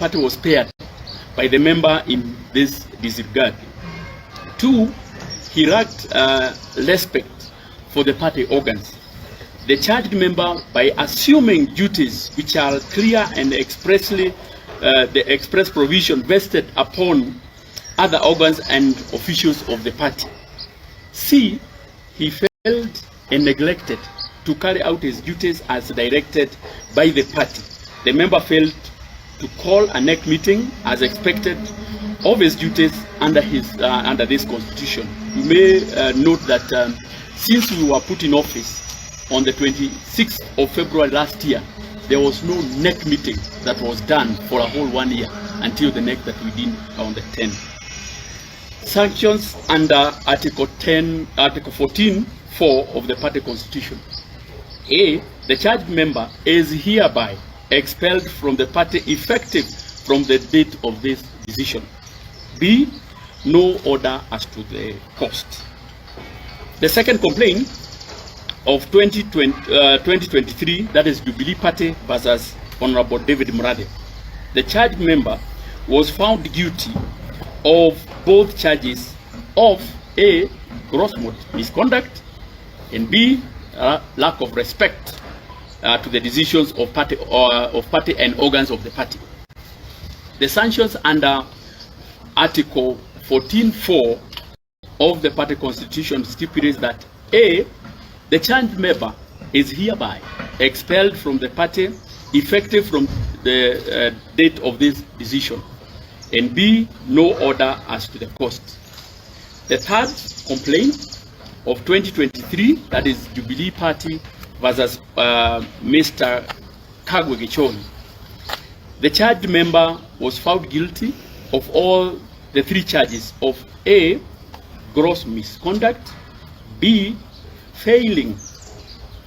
party was spared by the member in this disregard. 2, he lacked respect for the party organs. The charged member, by assuming duties which are clear and expressly the express provision vested upon other organs and officials of the party. C, he failed and neglected to carry out his duties as directed by the party. The member failed to call a NEC meeting as expected of his duties under this constitution. You may note that since we were put in office on the 26th of February last year, there was no NEC meeting that was done for a whole 1 year until the NEC that we did on the 10th. Sanctions under Article 14(4) of the party constitution. A, the charged member is hereby expelled from the party effective from the date of this decision. B, no order as to the cost. The second complaint of 2023, that is Jubilee Party versus Honorable David Murathe. The charged member was found guilty of both charges of A, gross misconduct, and B, lack of respect to the decisions of party and organs of the party. The sanctions under Article 14(4) of the party constitution stipulates that A, the charged member is hereby expelled from the party effective from the date of this decision, and B, no order as to the cost. The third complaint of 2023, that is Jubilee Party versus Mr. Kioni. The charged member was found guilty of all the 3 charges of A, gross misconduct, B, failing,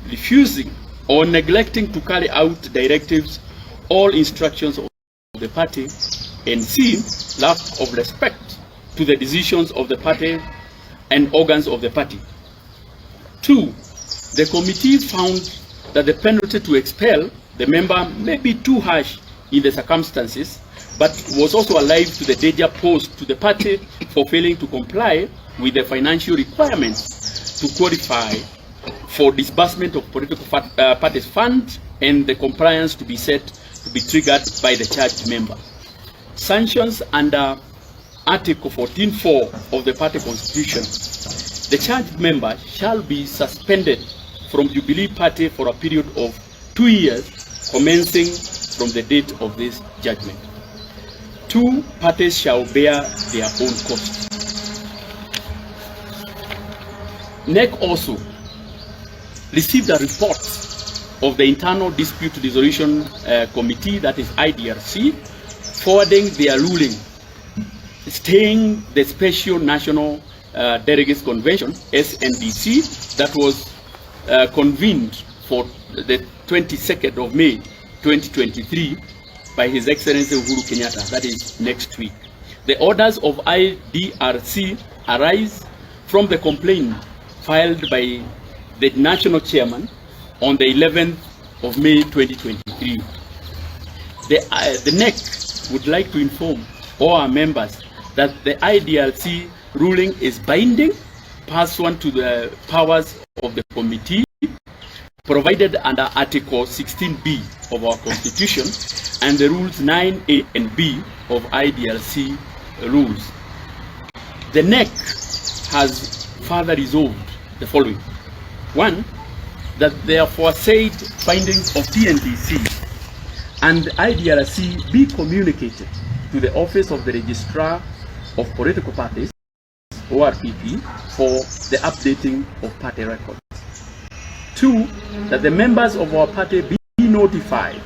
refusing, or neglecting to carry out directives or instructions of the party, and C, lack of respect to the decisions of the party and organs of the party. 2, the committee found that the penalty to expel the member may be too harsh in the circumstances, but was also alive to the danger posed to the party for failing to comply with the financial requirements to qualify for disbursement of political parties funds and the compliance to be set to be triggered by the charged member. Sanctions under Article 14(4) of the party constitution. The charged member shall be suspended from Jubilee Party for a period of 2 years commencing from the date of this judgment. 2 parties shall bear their own costs. NEC also received a report of the Internal Dispute Resolution Committee, that is IDRC, forwarding their ruling staying the Special National Delegates Convention, SNDC, that was convened for the 22nd of May 2023 by His Excellency Uhuru Kenyatta, that is next week. The orders of IDRC arise from the complaint filed by the National Chairman on the 11th of May 2023. The NEC would like to inform all our members that the IDRC ruling is binding pursuant to the powers of the committee provided under Article 16B of our Constitution and the rules 9A and B of IDRC rules. The NEC has further resolved the following. 1, that the aforesaid findings of TNDC and IDRC be communicated to the Office of the Registrar of Political Parties, ORPP, for the updating of party records. 2, that the members of our party be notified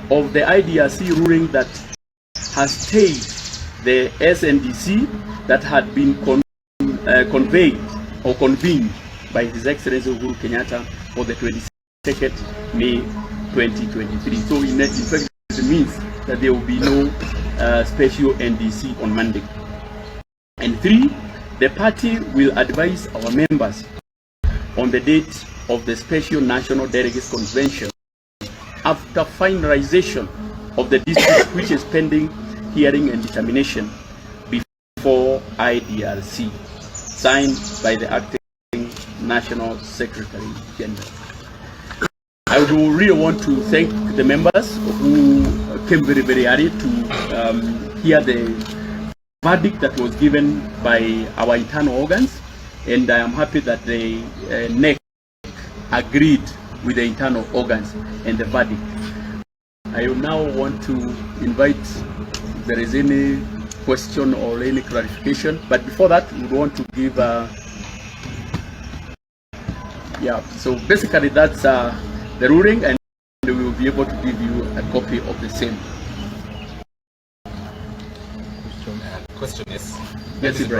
of the IDRC ruling that has stayed the SNDC that had been conveyed or convened by His Excellency Uhuru Kenyatta for the 22nd May 2023. So in fact, it means that there will be no special NDC on Monday. And 3, the party will advise our members on the date of the Special National Delegates Convention after finalization of the district which is pending hearing and determination before IDRC, signed by the acting National Secretary General. I would really want to thank the members who came very, very early to hear the verdict that was given by our internal organs, and I am happy that the NEC agreed with the internal organs and the verdict. I now want to invite if there is any question or any clarification, but before that we want to give so basically that's the ruling, and we will be able to give you a copy of the same. Question is, yes, Ibrahim.